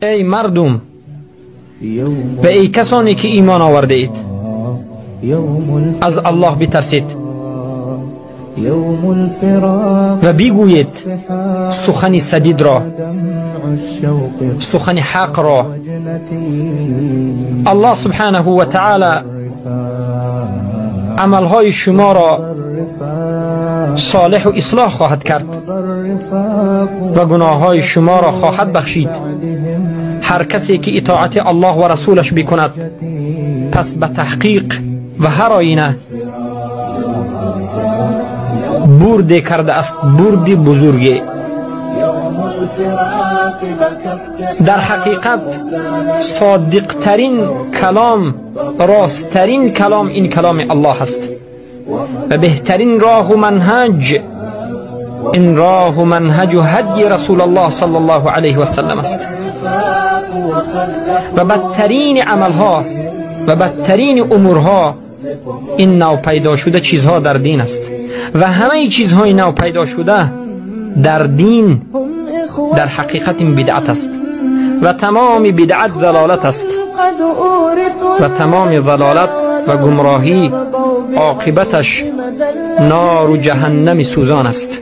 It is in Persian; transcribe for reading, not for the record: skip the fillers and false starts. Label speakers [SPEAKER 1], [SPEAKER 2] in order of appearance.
[SPEAKER 1] ای مردم و ای کسانی که ایمان آورده اید از الله بترسید و بگویید سخن سدید را، سخن حق را. الله سبحانه و تعالی عملهای شما را صالح و اصلاح خواهد کرد و گناههای شما را خواهد بخشید. هر کسی که اطاعت الله و رسولش بکند پس به تحقیق و هر آینه برده کرده است، برد بزرگی. در حقیقت صادقترین کلام، راستترین کلام این کلام الله است و بهترین راه و منهج این راه و منهج و هدی رسول الله صلی الله علیه و سلم است. و بدترین عملها و بدترین امورها این نو پیدا شده چیزها در دین است و همه چیزهای نو پیدا شده در دین در حقیقت این بدعت است و تمام بدعت ضلالت است و تمام ضلالت و گمراهی عاقبتش نار و جهنم سوزان است.